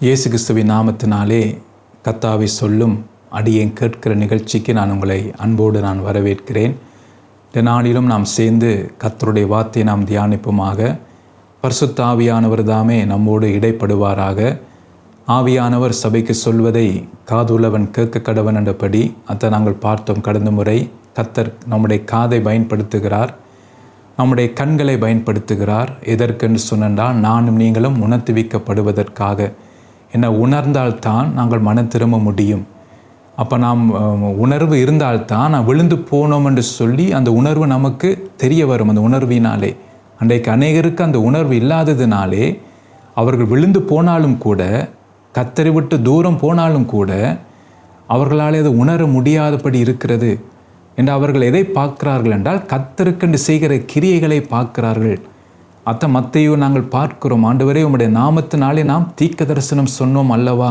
இயேசு கிறிஸ்துவின் நாமத்தினாலே கர்த்தாவை சொல்லும் அடியேன் கேட்கிற நிகழ்ச்சிக்கு நான் உங்களை அன்போடு நான் வரவேற்கிறேன். இந்த நாளிலும் நாம் சேர்ந்து கர்த்தருடைய வார்த்தையை நாம் தியானிப்போமாக. பரிசுத்த ஆவியானவர் தாமே நம்மோடு இடைப்படுவாராக. ஆவியானவர் சபைக்கு சொல்வதை காதுள்ளவன் கேட்க கடவன் என்றபடி அதை நாங்கள் பார்த்தோம். கடந்த முறை கர்த்தர் நம்முடைய காதை பயன்படுத்துகிறார், நம்முடைய கண்களை பயன்படுத்துகிறார். எதற்கென்று சொன்னால் நானும் நீங்களும் உணர்த்துவிக்கப்படுவதற்காக. என்ன உணர்ந்தால்தான் நாங்கள் மனம் திரும்ப முடியும். அப்போ நாம் உணர்வு இருந்தால்தான் நான் விழுந்து போனோம் என்று சொல்லி அந்த உணர்வு நமக்கு தெரிய வரும். அந்த உணர்வினாலே அன்றைக்கு அநேகருக்கு அந்த உணர்வு இல்லாததினாலே அவர்கள் விழுந்து போனாலும் கூட, கர்த்தரை விட்டு தூரம் போனாலும் கூட அவர்களால் அதை உணர முடியாதபடி இருக்கிறது என்று அவர்கள் எதை பார்க்கிறார்கள் என்றால் கர்த்தருக்கென்று செய்கிற கிரியைகளை பார்க்கிறார்கள். அத்த மத்தையும் நாங்கள் பார்க்கிறோம். ஆண்டவரே, உம்முடைய நாமத்தினாலே நாம் தீர்க்க தரிசனம் சொன்னோம் அல்லவா?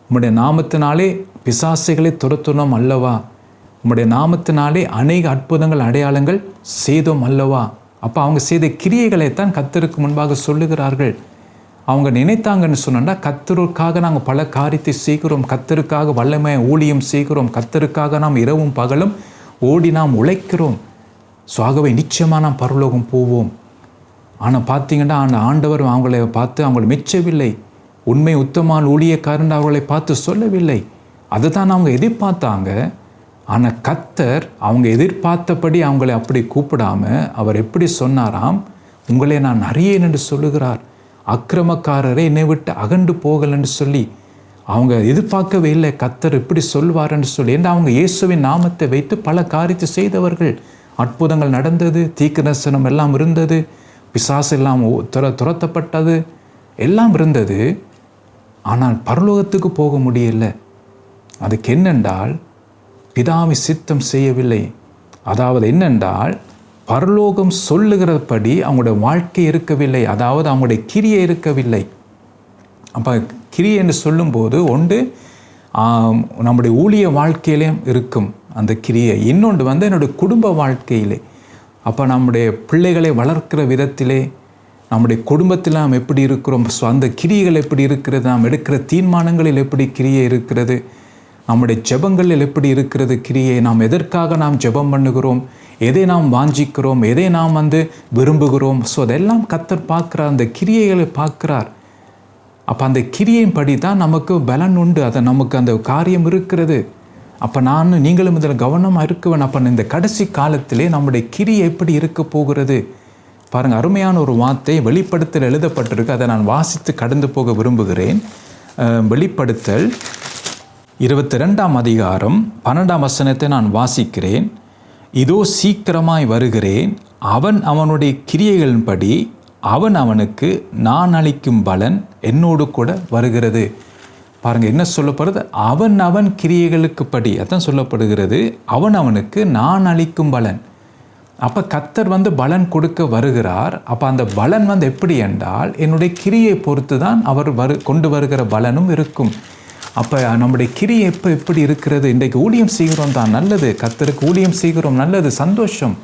உம்முடைய நாமத்தினாலே பிசாசுகளை துரத்தினோம் அல்லவா? உம்முடைய நாமத்தினாலே அநேக அற்புதங்கள் அடையாளங்கள் செய்தோம் அல்லவா? அப்போ அவங்க செய்த கிரியைகளைத்தான் கர்த்தருக்கு முன்பாக சொல்லுகிறார்கள். அவங்க நினைத்தாங்கன்னு சொன்னால் கர்த்தருக்காக நாங்கள் பல காரியத்தை செய்கிறோம், கர்த்தருக்காக வல்லமை ஊழியம் செய்கிறோம், கர்த்தருக்காக நாம் இரவும் பகலும் ஓடி நாம் உழைக்கிறோம். ஸோ ஆகவே நிச்சயமாக நாம் பரலோகம் போவோம். ஆனால் பார்த்தீங்கன்னா அந்த ஆண்டவர் அவங்களை பார்த்து அவங்களை மெச்சவில்லை. உண்மை உத்தமான ஊழியக்காரன் அவர்களை பார்த்து சொல்லவில்லை. அதை தான் அவங்க எதிர்பார்த்தாங்க. ஆனால் கர்த்தர் அவங்க எதிர்பார்த்தபடி அவங்களை அப்படி கூப்பிடாம அவர் எப்படி சொன்னாராம், உங்களை நான் அறியேன் என்று சொல்லுகிறார், அக்கிரமக்காரரை என்னை விட்டு அகண்டு போகல் என்று சொல்லி. அவங்க எதிர்பார்க்கவே இல்லை கர்த்தர் இப்படி சொல்வார் என்று சொல்லி. ஏன்னா அவங்க இயேசுவின் நாமத்தை வைத்து பல காரியத்தை செய்தவர்கள். அற்புதங்கள் நடந்தது, தீர்க்கதரிசனம் எல்லாம் இருந்தது, பிசாசு எல்லாம் துரத்தப்பட்டது, எல்லாம் இருந்தது. ஆனால் பரலோகத்துக்கு போக முடியல. அதுக்கு என்னென்றால் பிதாவை சித்தம் செய்யவில்லை. அதாவது என்னென்றால் பரலோகம் சொல்லுகிறபடி அவங்களுடைய வாழ்க்கை இருக்கவில்லை, அதாவது அவங்களுடைய கிரியை இருக்கவில்லை. அப்போ கிரியை என்று சொல்லும்போது ஒன்று நம்முடைய ஊழிய வாழ்க்கையிலேயும் இருக்கும் அந்த கிரியை, இன்னொன்று என்னுடைய குடும்ப வாழ்க்கையிலே. அப்போ நம்முடைய பிள்ளைகளை வளர்க்கிற விதத்திலே, நம்முடைய குடும்பத்தில் நாம் எப்படி இருக்கிறோம், ஸோ அந்த கிரியைகள் எப்படி இருக்கிறது, நாம் எடுக்கிற தீர்மானங்களில் எப்படி கிரியை இருக்கிறது, நம்முடைய ஜெபங்களில் எப்படி இருக்கிறது கிரியை, நாம் எதற்காக நாம் ஜெபம் பண்ணுகிறோம், எதை நாம் வாஞ்சிக்கிறோம், எதை நாம் விரும்புகிறோம். ஸோ அதெல்லாம் கர்த்தர் பார்க்குறார், அந்த கிரியைகளை பார்க்குறார். அப்போ அந்த கிரியின் படி தான் நமக்கு பலன் உண்டு, அதை நமக்கு அந்த காரியம் இருக்கிறது. அப்போ நீங்களும் இதில் கவனமாக இருக்குவேன். அப்போ இந்த கடைசி காலத்திலே நம்முடைய கிரியை எப்படி இருக்க போகிறது பாருங்கள். அருமையான ஒரு வார்த்தை வெளிப்படுத்தல் எழுதப்பட்டிருக்கு, அதை நான் வாசித்து கடந்து போக விரும்புகிறேன். வெளிப்படுத்தல் 22ஆம் அதிகாரம் 12ஆம் வசனத்தை நான் வாசிக்கிறேன். இதோ சீக்கிரமாய் வருகிறேன், அவனுடைய கிரியைகளின்படி அவனுக்கு நான் அளிக்கும் பலன் என்னோடு கூட வருகிறது. பாருங்கள் என்ன சொல்லப்படுறது, அவன் கிரியைகளுக்கு படி அதான் சொல்லப்படுகிறது, அவனுக்கு நான் அளிக்கும் பலன். அப்போ கர்த்தர் பலன் கொடுக்க வருகிறார். அப்போ அந்த பலன் எப்படி என்றால் என்னுடைய கிரியை பொறுத்து தான் அவர் கொண்டு வருகிற பலனும் இருக்கும். அப்போ நம்முடைய கிரியை எப்படி இருக்கிறது, இன்றைக்கு ஊழியம் செய்கிறோம் தான் நல்லது, கர்த்தருக்கு ஊழியம் செய்கிறோம் நல்லது, சந்தோஷம்.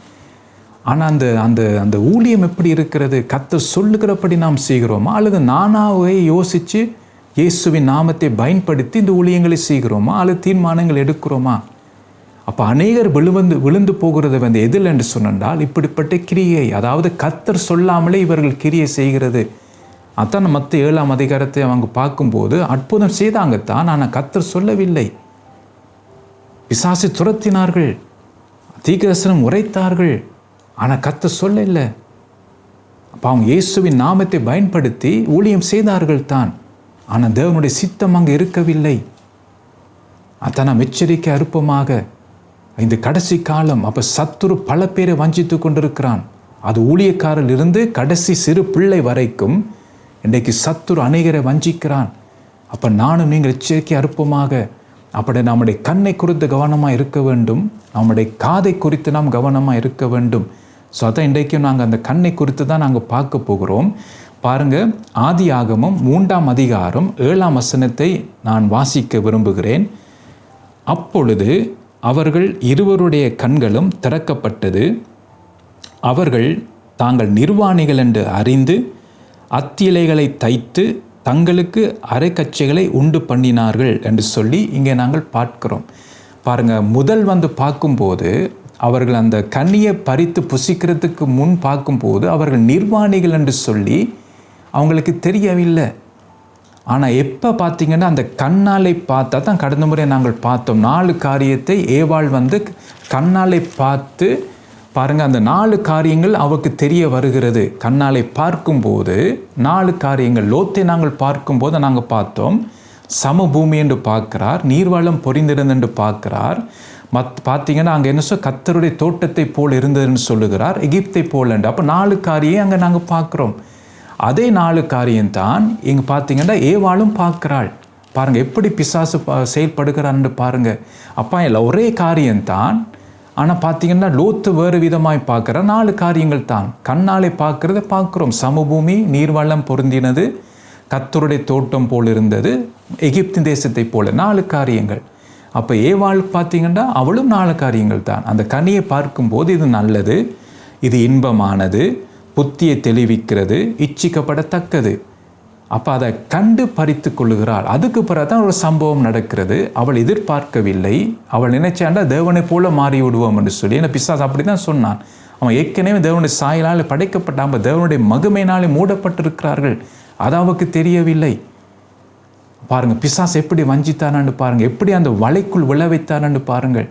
ஆனால் அந்த ஊழியம் எப்படி இருக்கிறது, கர்த்தர் சொல்லுகிறபடி நாம் செய்கிறோமா, அல்லது நானாவே யோசித்து இயேசுவின் நாமத்தை பயன்படுத்தி இந்த ஊழியங்களை செய்கிறோமா, அல்லது தீர்மானங்கள் எடுக்கிறோமா? அப்போ அநேகர் விழுந்து போகிறது எதில் என்று சொன்னால் இப்படிப்பட்ட கிரியை, அதாவது கர்த்தர் சொல்லாமலே இவர்கள் கிரியை செய்கிறது. அதான் மத்த 7ஆம் அதிகாரத்தை அவங்க பார்க்கும்போது அற்புதம் செய்தாங்கத்தான், ஆனால் கர்த்தர் சொல்லவில்லை. பிசாசு துரத்தினார்கள், தீர்க்கதரிசனம் உரைத்தார்கள், ஆனால் கர்த்தர் சொல்லலை. அப்போ அவங்க இயேசுவின் நாமத்தை பயன்படுத்தி ஊழியம் செய்தார்கள் தான், ஆனால் தேவனுடைய சித்தம் அங்கே இருக்கவில்லை. அதான் நாம் எச்சரிக்கை அற்பமாக இந்த கடைசி காலம். அப்போ சத்துரு பல பேரை வஞ்சித்து கொண்டிருக்கிறான். அது ஊழியக்காரில் இருந்து கடைசி சிறு பிள்ளை வரைக்கும் இன்றைக்கு சத்துரு அநேகரை வஞ்சிக்கிறான். அப்போ நானும் நீங்கள் எச்சரிக்கை அற்பமாக அப்படி நம்முடைய கண்ணை குறித்து கவனமாக இருக்க வேண்டும், நம்முடைய காதை குறித்து நாம் கவனமாக இருக்க வேண்டும். ஸோ அதான் இன்றைக்கும் நாங்கள் அந்த கண்ணை குறித்து தான் நாங்கள் பார்க்க போகிறோம். பாருங்கள், ஆதியாகமம் 3ஆம் அதிகாரம் 7ஆம் வசனத்தை நான் வாசிக்க விரும்புகிறேன். அப்பொழுது அவர்கள் இருவருடைய கண்களும் திறக்கப்பட்டது, அவர்கள் தாங்கள் நிர்வாணிகள் என்று அறிந்து அத்திலைகளை தைத்து தங்களுக்கு அரைக்கச்சைகளை உண்டு பண்ணினார்கள் என்று சொல்லி இங்கே நாங்கள் பார்க்கிறோம். பாருங்கள், முதல் பார்க்கும்போது அவர்கள் அந்த கனியை பறித்து புசிக்கிறதுக்கு முன் பார்க்கும்போது அவர்கள் நிர்வாணிகள் என்று சொல்லி அவங்களுக்கு தெரியவில்லை. ஆனால் எப்போ பார்த்தீங்கன்னா அந்த கண்ணாலை பார்த்தா தான், கடந்த முறை நாங்கள் பார்த்தோம் 4 காரியத்தை ஏவாள் கண்ணாலை பார்த்து பாருங்கள், அந்த 4 காரியங்கள் அவருக்கு தெரிய வருகிறது. கண்ணாலை பார்க்கும்போது 4 காரியங்கள். லோத்தை நாங்கள் பார்க்கும்போது நாங்கள் பார்த்தோம், சமபூமி என்று பார்க்கிறார், நீர்வளம் பொறிந்திருந்த என்று பார்க்கிறார். பார்த்தீங்கன்னா அங்கே என்ன கர்த்தருடைய தோட்டத்தை போல் இருந்ததுன்னு சொல்லுகிறார், எகிப்தை போல் என்று. அப்போ 4 காரியம் அங்கே நாங்கள் பார்க்குறோம். அதே 4 காரியம்தான் இங்கே பார்த்தீங்கன்னா ஏவாளும் பார்க்குறாள். பாருங்கள் எப்படி பிசாசு செயல்படுகிறான்னு பாருங்கள். அப்பா இல்லை ஒரே காரியம்தான், ஆனால் பார்த்தீங்கன்னா லோத்து வேறு விதமாய் பார்க்குற 4 காரியங்கள் தான். கண்ணாலை பார்க்குறத பார்க்குறோம், சமபூமி நீர்வளம் பொருந்தினது, கர்த்தருடைய தோட்டம் போல் இருந்தது, எகிப்தின் தேசத்தை போல 4 காரியங்கள். அப்போ ஏவாள் பார்த்தீங்கன்னா அவளும் 4 காரியங்கள் தான். அந்த கனியை பார்க்கும்போது இது நல்லது, இது இன்பமானது, புத்தியை தெளிவிக்கிறது, இச்சிக்கப்படத்தக்கது. அப்போ அதை கண்டு பறித்து கொள்ளுகிறாள். அதுக்கு பிறகு தான் ஒரு சம்பவம் நடக்கிறது. அவள் எதிர்பார்க்கவில்லை. அவள் நினைச்சாண்டா தேவனை போல மாறி விடுவோம் என்று சொல்லி. ஏன்னா பிசாசு அப்படி தான் சொன்னான். அவன் ஏற்கனவே தேவனுடைய சாயலால் படைக்கப்பட்டாமல் தேவனுடைய மகிமையினாலே மூடப்பட்டிருக்கிறார்கள். அது அவளுக்கு தெரியவில்லை. பாருங்கள் பிசாசு எப்படி வஞ்சித்தானு பாருங்கள், எப்படி அந்த வலைக்குள் விழ வைத்தானு பாருங்கள்.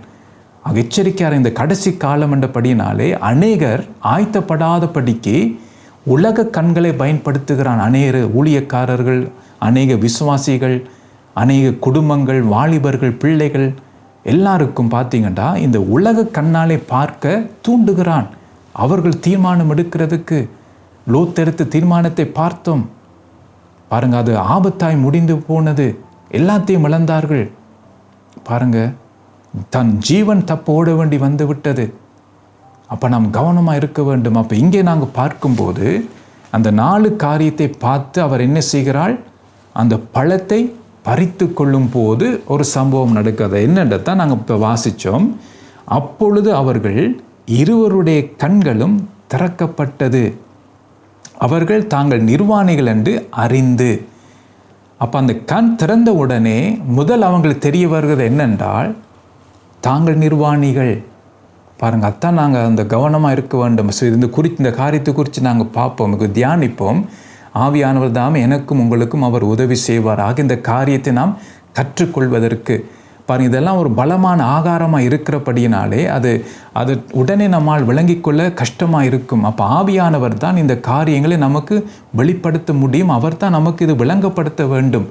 எச்சரிக்கையார் இந்த கடைசி காலம் என்றபடினாலே அநேகர் ஆயத்தப்படாதபடிக்கு உலக கண்களை பயன்படுத்துகிறான். அநேக ஊழியக்காரர்கள், அநேக விசுவாசிகள், அநேக குடும்பங்கள், வாலிபர்கள், பிள்ளைகள் எல்லாருக்கும் பார்த்தீங்கன்னா இந்த உலக கண்ணாலே பார்க்க தூண்டுகிறான். அவர்கள் தீர்மானம் எடுக்கிறதுக்கு லோத்தெடுத்த தீர்மானத்தை பார்த்தோம். பாருங்கள், அது ஆபத்தாய் முடிந்து போனது. எல்லாத்தையும் இழந்தார்கள். பாருங்கள், தன் ஜீவன் தப்ப ஓட வேண்டி வந்து விட்டது. அப்போ நாம் கவனமாக இருக்க வேண்டும். அப்போ இங்கே நாங்கள் பார்க்கும்போது அந்த 4 காரியத்தை பார்த்து அவர் என்ன செய்கிறாள், அந்த பழத்தை பறித்து கொள்ளும் போது ஒரு சம்பவம் நடக்கிறது. என்னன்றதான் நாங்கள் இப்போ வாசித்தோம். அப்பொழுது அவர்கள் இருவருடைய கண்களும் திறக்கப்பட்டது, அவர்கள் தாங்கள் நிர்வாணிகள் என்று அறிந்து. அப்போ அந்த கண் திறந்த உடனே முதல் அவங்களுக்கு தெரிய வருகிறது என்னென்றால் தாங்கள் நிர்வாணிகள். பாருங்கள், அதான் நாங்கள் அந்த கவனமாக இருக்க வேண்டும். இந்த காரியத்தை குறித்து நாங்கள் பார்ப்போம், தியானிப்போம். ஆவியானவர் தாமே எனக்கும் உங்களுக்கும் அவர் உதவி செய்வாராக இந்த காரியத்தை நாம் கற்றுக்கொள்வதற்கு. பாருங்கள், இதெல்லாம் ஒரு பலமான ஆகாரமாக இருக்கிறபடியினாலே அது உடனே நம்மால் விளங்கிக்கொள்ள கஷ்டமாக இருக்கும். அப்போ ஆவியானவர் தான் இந்த காரியங்களை நமக்கு வெளிப்படுத்த முடியும். அவர் தான் நமக்கு இது விளங்கப்படுத்த வேண்டும்.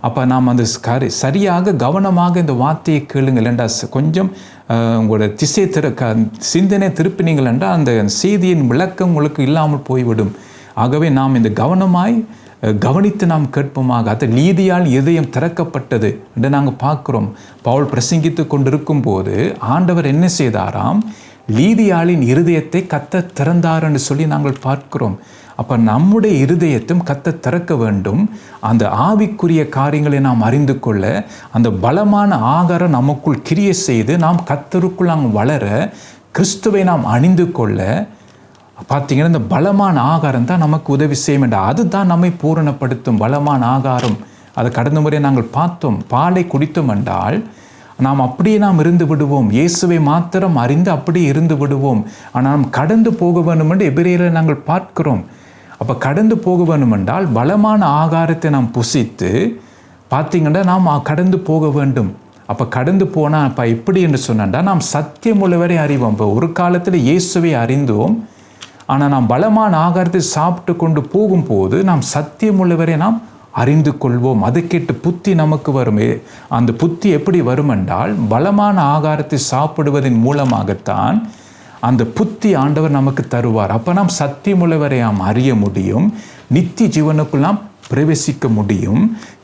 அப்போ நாம் அந்த சரியாக கவனமாக இந்த வார்த்தையை கேளுங்கள் என்றால் கொஞ்சம் உங்களோட சிந்தனை திருப்பினீங்கள் என்றால் அந்த செய்தியின் விளக்கம் உங்களுக்கு இல்லாமல் போய்விடும். ஆகவே நாம் இந்த கவனமாய் கவனித்து நாம் கேட்போமாக. அது நீதியால் இதயம் திறக்கப்பட்டது என்று நாங்கள் பார்க்குறோம். பவுல் பிரசங்கித்து கொண்டிருக்கும் போது ஆண்டவர் என்ன செய்தாராம், லீதியாளின் இருதயத்தை கர்த்தர் திறந்தார் என்று சொல்லி நாங்கள் பார்க்கிறோம். அப்போ நம்முடைய இருதயத்தும் கர்த்தர் திறக்க வேண்டும். அந்த ஆவிக்குரிய காரியங்களை நாம் அறிந்து கொள்ள, அந்த பலமான ஆகாரம் நமக்குள் கிரியை செய்து நாம் கர்த்தருக்குள் நாம் வளர, கிறிஸ்துவை நாம் அணிந்து கொள்ள பார்த்தீங்கன்னா இந்த பலமான ஆகாரம் தான் நமக்கு உதவி செய்ய வேண்டும். அதுதான் நம்மை பூரணப்படுத்தும் பலமான ஆகாரம். அதை கடந்த முறை நாங்கள் பார்த்தோம். பாலை குடித்தோம் என்றால் நாம் அப்படியே நாம் இருந்து விடுவோம். இயேசுவை மாத்திரம் அறிந்து அப்படியே இருந்து விடுவோம். ஆனால் நாம் கடந்து போக வேண்டும் என்று எபிரேயரில் நாங்கள் பார்க்கிறோம். அப்போ கடந்து போக வேண்டும் என்றால் பலமான ஆகாரத்தை நாம் புசித்து பார்த்தீங்கன்னா நாம் கடந்து போக வேண்டும். அப்போ கடந்து போனால் அப்போ எப்படி என்று சொன்னாண்டா நாம் சத்தியம் உள்ளவரை அறிவோம். இப்போ ஒரு காலத்தில் இயேசுவை அறிந்தோம், ஆனால் நாம் பலமான ஆகாரத்தை சாப்பிட்டு கொண்டு போகும்போது நாம் சத்தியம் உள்ளவரை நாம் அறிந்து கொள்வோம். அதை கேட்டு புத்தி நமக்கு வருமே. அந்த புத்தி எப்படி வரும் என்றால் பலமான ஆகாரத்தை சாப்பிடுவதன் மூலமாகத்தான் அந்த புத்தி ஆண்டவர் நமக்கு தருவார். அப்போ நாம் சத்தியமுள்ளவரை நாம் அறிய முடியும், நித்திய ஜீவனுக்குள் நாம் பிரவேசிக்க முடியும்,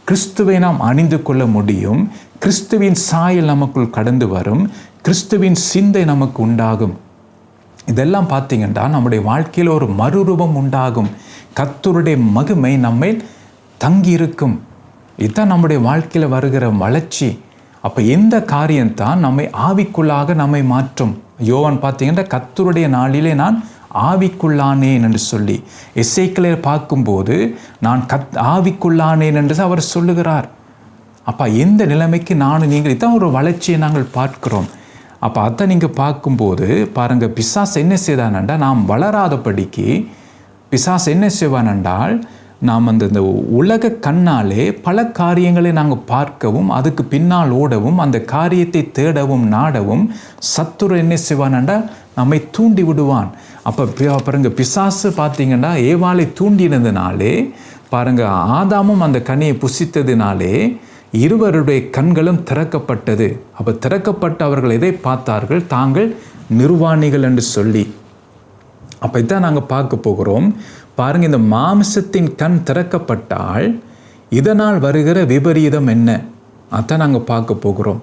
கிறிஸ்துவை நாம் அணிந்து கொள்ள முடியும், கிறிஸ்துவின் சாயல் நமக்குள் கடந்து வரும், கிறிஸ்துவின் சிந்தை நமக்கு உண்டாகும். இதெல்லாம் பார்த்தீங்கன்னா நம்முடைய வாழ்க்கையில் ஒரு மறுரூபம் உண்டாகும். கர்த்தருடைய மகிமை நம்மை தங்கியிருக்கும். இதுதான் நம்முடைய வாழ்க்கையில் வருகிற வளர்ச்சி. அப்போ எந்த காரியம்தான் நம்மை ஆவிக்குள்ளாக நம்மை மாற்றும். யோவான் பார்த்தீங்கன்னா கர்த்தருடைய நாளிலே நான் ஆவிக்குள்ளானேன் என்று சொல்லி. எசேக்கியேலை பார்க்கும்போது நான் ஆவிக்குள்ளானேன் என்று அவர் சொல்லுகிறார். அப்போ எந்த நிலைமைக்கு நீங்கள் இதான் ஒரு வளர்ச்சியை நாங்கள் பார்க்கிறோம். அப்போ அதை நீங்கள் பார்க்கும்போது பாருங்கள், பிசாசு என்ன செய்தானண்டா, நாம் வளராதபடிக்கு பிசாசு என்ன செய்வானென்றால், நாம் இந்த உலக கண்ணாலே பல காரியங்களை நாங்கள் பார்க்கவும் அதுக்கு பின்னால் ஓடவும் அந்த காரியத்தை தேடவும் நாடவும் சத்துரு என்ன செய்வானண்டா நம்மை தூண்டி விடுவான். அப்போ பாருங்க, பிசாசு பார்த்தீங்கன்னா ஏவாளை தூண்டினதுனாலே பாருங்க, ஆதாமும் அந்த கனியை புசித்ததினாலே இருவருடைய கண்களும் திறக்கப்பட்டது. அப்போ திறக்கப்பட்ட அவர்கள் எதை பார்த்தார்கள்? தாங்கள் நிர்வாணிகள் என்று சொல்லி. அப்போ இதான் நாங்கள் பார்க்க போகிறோம். பாருங்கள், இந்த மாமிசத்தின் கண் திறக்கப்பட்டால் இதனால் வருகிற விபரீதம் என்ன, அதான் நாங்கள் பார்க்க போகிறோம்.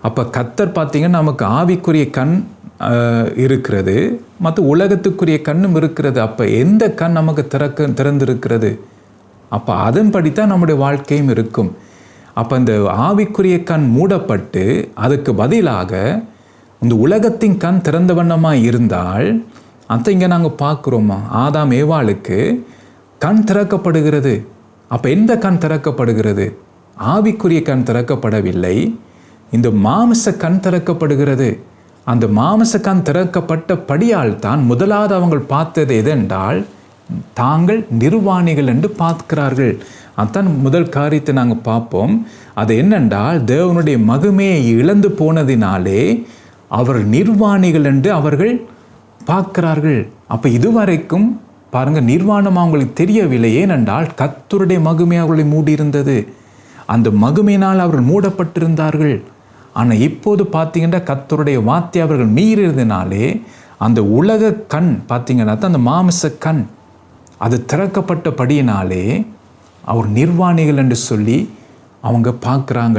அப்போ கர்த்தர் பார்த்தீங்கன்னா நமக்கு ஆவிக்குரிய கண் இருக்கிறது, மற்ற உலகத்துக்குரிய கண்ணும் இருக்கிறது. அப்போ எந்த கண் நமக்கு திறந்திருக்கிறது, அப்போ அதன்படித்தான் நம்முடைய வாழ்க்கையும் இருக்கும். அப்போ இந்த ஆவிக்குரிய கண் மூடப்பட்டு அதுக்கு பதிலாக இந்த உலகத்தின் கண் திறந்த வண்ணமாக இருந்தால், அதை இங்கே நாங்கள் பார்க்குறோமா, ஆதாம் ஏவாளுக்கு கண் திறக்கப்படுகிறது. அப்போ எந்த கண் திறக்கப்படுகிறது? ஆவிக்குரிய கண் திறக்கப்படவில்லை, இந்த மாமிச கண் திறக்கப்படுகிறது. அந்த மாமிச கண் திறக்கப்பட்ட படியால் தான் முதலாவது அவங்க பார்த்தது எதென்றால், தாங்கள் நிர்வாணிகள் என்று பார்க்கிறார்கள். அதான் முதல் காரியத்தை நாங்கள் பார்ப்போம். அது என்னென்றால், தேவனுடைய மகிமையை இழந்து போனதினாலே அவர் நிர்வாணிகள் என்று அவர்கள் பார்க்கிறார்கள். அப்போ இதுவரைக்கும் பாருங்கள், நிர்வாணம் அவங்களுக்கு தெரியவில்லை. ஏனென்றால் கர்த்தருடைய மகிமை அவர்களை மூடியிருந்தது. அந்த மகிமையினால் அவர்கள் மூடப்பட்டிருந்தார்கள். ஆனால் இப்போது பார்த்தீங்கன்னா கர்த்தருடைய வார்த்தை அவர்கள் மீறியதினாலே அந்த உலக கண் பார்த்தீங்கன்னா தான் அந்த மாமிச கண் அது திறக்கப்பட்டபடியினாலே அவர் நிர்வாணிகள் என்று சொல்லி அவங்க பார்க்குறாங்க.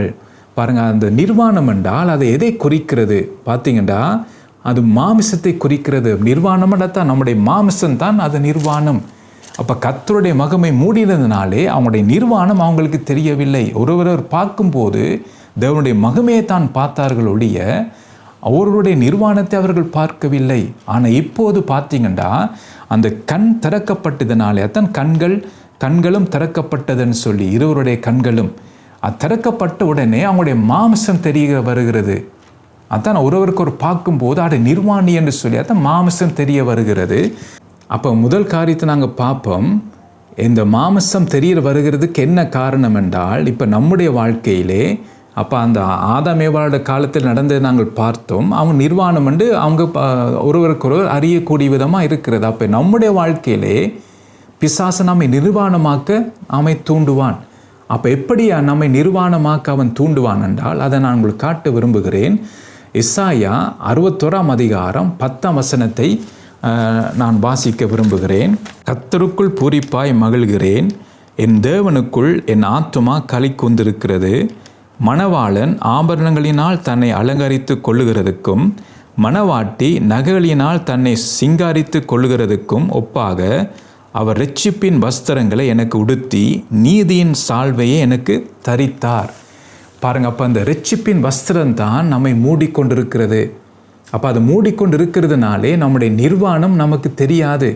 பாருங்கள், அந்த நிர்வாணம் என்றால் அதை எதை குறிக்கிறது பார்த்தீங்கன்னா, அது மாமிசத்தை குறிக்கிறது. நிர்வாணம்னா தான் நம்முடைய மாமிசம் தான் அது நிர்வாணம். அப்போ கர்த்தருடைய மகிமை மூடினதுனாலே அவங்களுடைய நிர்வாணம் அவங்களுக்கு தெரியவில்லை. ஒருவர் பார்க்கும்போது தேவனுடைய மகிமையை தான் பார்த்தார்கள் ஒழிய அவர்களுடைய நிர்வாணத்தை அவர்கள் பார்க்கவில்லை. ஆனால் இப்போது பார்த்தீங்கன்னா அந்த கண் திறக்கப்பட்டதுனாலே தான் கண்களும் திறக்கப்பட்டதுன்னு சொல்லி இருவருடைய கண்களும் திறக்கப்பட்ட உடனே அவங்களுடைய மாமிசம் தெரிய வருகிறது. அதான் ஒருவருக்கு ஒரு பார்க்கும்போது அது நிர்வாணி என்று சொல்லி அதான் மாமிசம் தெரிய வருகிறது. அப்போ முதல் காரியத்தை நாங்கள் பார்ப்போம். இந்த மாமிசம் தெரிய வருகிறதுக்கு என்ன காரணம் என்றால், இப்போ நம்முடைய வாழ்க்கையிலே அப்போ அந்த ஆதாம் ஏவாளோட காலத்தில் நடந்ததை நாங்கள் பார்த்தோம். அவங்க நிர்வாணம் என்று அவங்க ஒருவருக்கொருவர் அறியக்கூடிய விதமாக இருக்கிறது. அப்போ நம்முடைய வாழ்க்கையிலே பிசாசு நம்மை நிர்வாணமாக்க அவன் தூண்டுவான். அப்போ எப்படி நம்மை நிர்வாணமாக்க அவன் தூண்டுவான் என்றால் அதை நான் உங்களுக்கு காட்ட விரும்புகிறேன். எசாயா 61 அதிகாரம் 10 வசனத்தை நான் வாசிக்க விரும்புகிறேன். கர்த்தருக்குள் பூரிப்பாய் மகிழ்கிறேன், என் தேவனுக்குள் என் ஆத்துமா களி கூர்ந்திருக்கிறது. மணவாளன் ஆபரணங்களினால் தன்னை அலங்கரித்து கொள்ளுகிறதுக்கும் மணவாட்டி நகைகளினால் தன்னை சிங்காரித்து கொள்ளுகிறதுக்கும் ஒப்பாக அவர் இரட்சிப்பின் வஸ்திரங்களை எனக்கு உடுத்தி நீதியின் சால்வையை எனக்கு தரித்தார். பாருங்கள், அப்போ அந்த இரட்சிப்பின் வஸ்திரம் தான் நம்மை மூடிக்கொண்டிருக்கிறது. அப்போ அது மூடிக்கொண்டு இருக்கிறதுனாலே நம்முடைய நிர்வாணம் நமக்கு தெரியாது.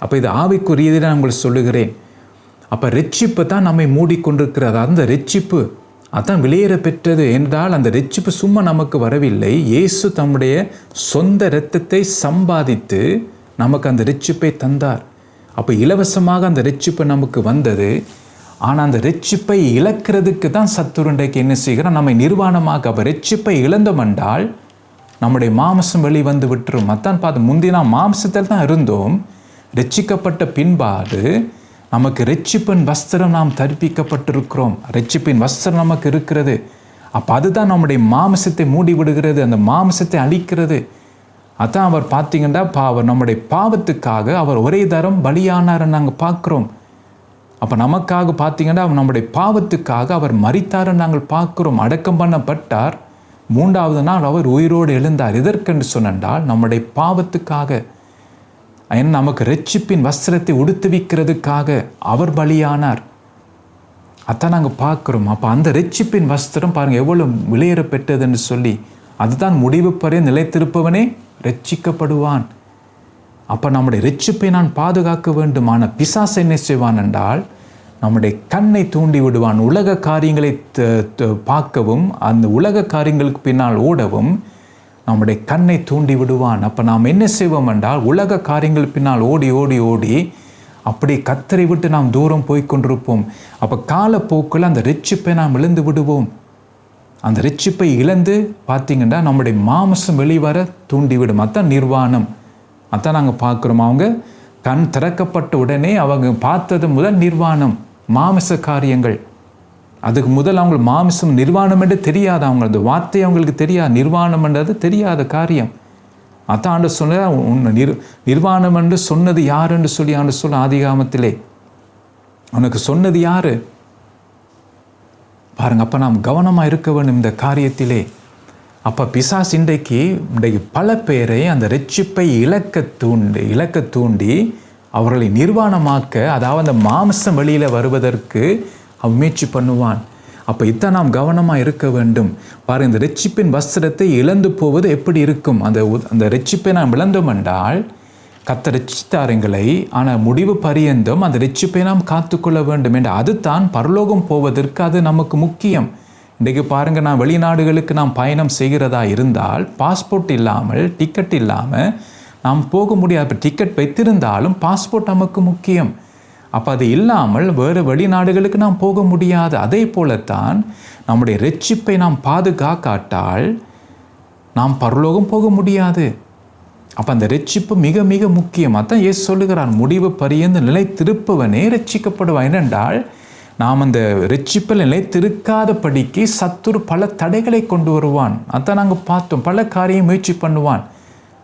அப்போ இது ஆவிக்குரியதை நான் உங்களுக்கு சொல்லுகிறேன். அப்போ இரட்சிப்பு தான் நம்மை மூடிக்கொண்டிருக்கிறது. அந்த இரட்சிப்பு அதான் வெளியேற பெற்றது என்றால் அந்த இரட்சிப்பு சும்மா நமக்கு வரவில்லை. இயேசு தம்முடைய சொந்த இரத்தத்தை சம்பாதித்து நமக்கு அந்த இரட்சிப்பை தந்தார். அப்போ இலவசமாக அந்த இரட்சிப்பு நமக்கு வந்தது. ஆனால் அந்த இரட்சிப்பை இழக்கிறதுக்கு தான் சத்துருண்டைக்கு என்ன செய்கிறான், நம்மை நிர்வாணமாக. அப்போ இரட்சிப்பை இழந்தோம் என்றால் நம்முடைய மாம்சம் வெளிவந்து விட்டுரும். அதான் பார்த்து முந்தினா மாம்சத்தில் தான் இருந்தோம். ரட்சிக்கப்பட்ட பின்பாடு நமக்கு இரட்சிப்பின் வஸ்திரம் நாம் தரிப்பிக்கப்பட்டிருக்கிறோம். இரட்சிப்பின் வஸ்திரம் நமக்கு இருக்கிறது. அப்போ அதுதான் நம்முடைய மாம்சத்தை மூடி விடுகிறது, அந்த மாம்சத்தை அழிக்கிறது. அதான் அவர் பார்த்தீங்கன்னா அவர் நம்முடைய பாவத்துக்காக அவர் ஒரே தரம் பலியானார்ன்னு நாங்கள் பார்க்குறோம். அப்போ நமக்காக பார்த்தீங்கன்னா நம்முடைய பாவத்துக்காக அவர் மரித்தார்ன்னு நாங்கள் பார்க்குறோம். அடக்கம் பண்ணப்பட்டார், 3வது நாள் அவர் உயிரோடு எழுந்தார். எதற்கென்று சொன்னால் நம்முடைய பாவத்துக்காக, நமக்கு இரட்சிப்பின் வஸ்திரத்தை உடுத்துவிக்கிறதுக்காக அவர் பலியானார். அதான் நாங்கள் பார்க்குறோம். அப்போ அந்த இரட்சிப்பின் வஸ்திரம் பாருங்கள் எவ்வளோ விலையேற பெற்றதுன்னு சொல்லி, அதுதான் முடிவு பறை நிலைத்திருப்பவனே ரட்சிக்கப்படுவான். அப்போ நம்முடைய ரட்சிப்பை நான் பாதுகாக்க வேண்டும். ஆனால் பிசாசு என்ன செய்வான் என்றால் நம்முடைய கண்ணை தூண்டி விடுவான். உலக காரியங்களை பார்க்கவும் அந்த உலக காரியங்களுக்கு பின்னால் ஓடவும் நம்முடைய கண்ணை தூண்டி விடுவான். அப்போ நாம் என்ன செய்வோம் என்றால் உலக காரியங்கள் பின்னால் ஓடி ஓடி ஓடி அப்படி கர்த்தரை விட்டு நாம் தூரம் போய் கொண்டிருப்போம். அப்போ காலப்போக்கில் அந்த ரட்சிப்பை நாம் இழந்து விடுவோம். அந்த ரட்சிப்பை இழந்து பார்த்திங்கன்னா நம்முடைய மாம்சம் வெளிவர தூண்டிவிடும். அதான் நிர்வாணம். அதான் நாங்கள் பார்க்குறோம். அவங்க கண் திறக்கப்பட்ட உடனே அவங்க பார்த்தது முதல் நிர்வாணம், மாமிச காரியங்கள். அதுக்கு முதல் அவங்களுக்கு மாமிசம் நிர்வாணம் என்று தெரியாது. அவங்க அந்த வார்த்தை அவங்களுக்கு தெரியாது. நிர்வாணம் என்றது தெரியாத காரியம். அதான் ஆண்டு சொன்ன நிர்வாணம் என்று சொன்னது யார் என்று சொல்லி ஆண்டு சொல்ல ஆதிகாமத்திலே உனக்கு சொன்னது யாரு பாருங்க. அப்போ நாம் கவனமாக இருக்க வேண்டும் இந்த காரியத்திலே. அப்போ பிசாசு இன்றைக்கு பல பேரை அந்த ரட்சிப்பை இழக்க தூண்டி அவர்களை நிர்வாணமாக்க, அதாவது அந்த மாம்சம் வெளியில் வருவதற்கு அவன் முயற்சி பண்ணுவான். அப்போ இதான் நாம் கவனமாக இருக்க வேண்டும். பாருங்கள், இந்த ரட்சிப்பின் வஸ்திரத்தை இழந்து போவது எப்படி இருக்கும்? அந்த ரட்சிப்பை நாம் இழந்தோம் என்றால் கர்த்தர் ரட்சித்தாருங்களை, ஆனால் முடிவு பரியந்தம் அந்த ரட்சிப்பை நாம் காத்துக்கொள்ள வேண்டும் என்று. அதுதான் பரலோகம் போவதற்கு அது நமக்கு முக்கியம். இன்றைக்கு பாருங்கள், நான் வெளிநாடுகளுக்கு நாம் பயணம் செய்கிறதா இருந்தால் பாஸ்போர்ட் இல்லாமல், டிக்கெட் இல்லாமல் நாம் போக முடியாது. இப்போ டிக்கெட் வைத்திருந்தாலும் பாஸ்போர்ட் நமக்கு முக்கியம். அப்போ அது இல்லாமல் வேறு வெளிநாடுகளுக்கு நாம் போக முடியாது. அதே போலத்தான் நம்முடைய ரட்சிப்பை நாம் பாதுகாக்காட்டால் நாம் பரலோகம் போக முடியாது. அப்போ அந்த ரட்சிப்பு மிக மிக முக்கியம். அதான் இயேசு சொல்லுகிறார், முடிவு பரியந்த நிலைத்திருப்பவனே ரட்சிக்கப்படுவான். ஏனென்றால் நாம் அந்த ரட்சிப்பில் நிலைத்திருக்காதபடிக்கு சத்துரு பல தடைகளை கொண்டு வருவான். அதான் நாங்கள் பார்த்தோம். பல காரியம் முயற்சி பண்ணுவான்.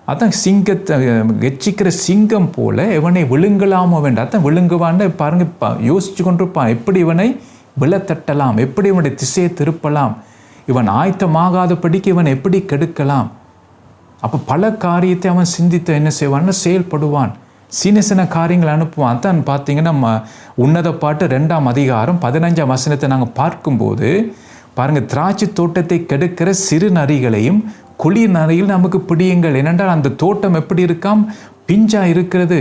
அதான் சிங்கத்தை ரட்சிக்கிற சிங்கம் போல இவனை விழுங்கலாமோ வேண்டாம். அதான் விழுங்குவான்னு பாருங்க, யோசிச்சு கொண்டிருப்பான். எப்படி இவனை விழத்தட்டலாம், எப்படி இவனுடைய திசையை திருப்பலாம், இவன் ஆயத்தமாகாதபடிக்கு இவன் எப்படி கெடுக்கலாம். அப்போ பல காரியத்தை அவன் சிந்தித்து என்ன செய்வான்னு செயல்படுவான். சின்ன சின்ன காரியங்களை அனுப்புவான். அதான் பார்த்தீங்கன்னா உன்னத பாட்டு 2ஆம் அதிகாரம் 15ஆம் வசனத்தை நாங்கள் பார்க்கும்போது பாருங்கள், திராட்சை தோட்டத்தை கெடுக்கிற சிறு நரிகளையும் குளிர் நரியில் நமக்கு பிடியுங்கள். ஏனென்றால் அந்த தோட்டம் எப்படி இருக்காம், பிஞ்சா இருக்கிறது.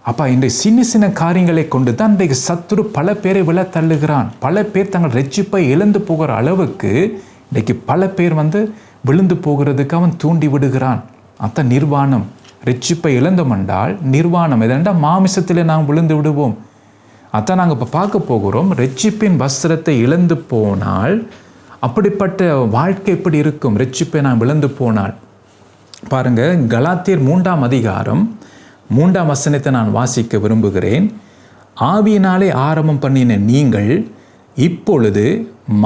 அப்போ இன்றைய சின்ன சின்ன காரியங்களை கொண்டு தான் இன்றைக்கு சத்துரு பல பேரை விழ தள்ளுகிறான். பல பேர் தங்கள் ரட்சிப்பை இழந்து போகிற அளவுக்கு இன்றைக்கு பல பேர் விழுந்து போகிறதுக்கு அவன் தூண்டி விடுகிறான். அதான் நிர்வாணம். ரட்சிப்பை இழந்தோம் என்றால் நிர்வாணம். எதென்றால் மாமிசத்திலே நாம் விழுந்து விடுவோம். அதான் நாங்கள் இப்போ பார்க்க போகிறோம். ரட்சிப்பின் வஸ்திரத்தை இழந்து போனால் அப்படிப்பட்ட வாழ்க்கை எப்படி இருக்கும்? ரட்சிப்பை நாம் இழந்து போனால் பாருங்கள், கலாத்தியர் 3ஆம் அதிகாரம் 3ஆம் வசனத்தை நான் வாசிக்க விரும்புகிறேன். ஆவியினாலே ஆரம்பம் பண்ணின நீங்கள் இப்பொழுது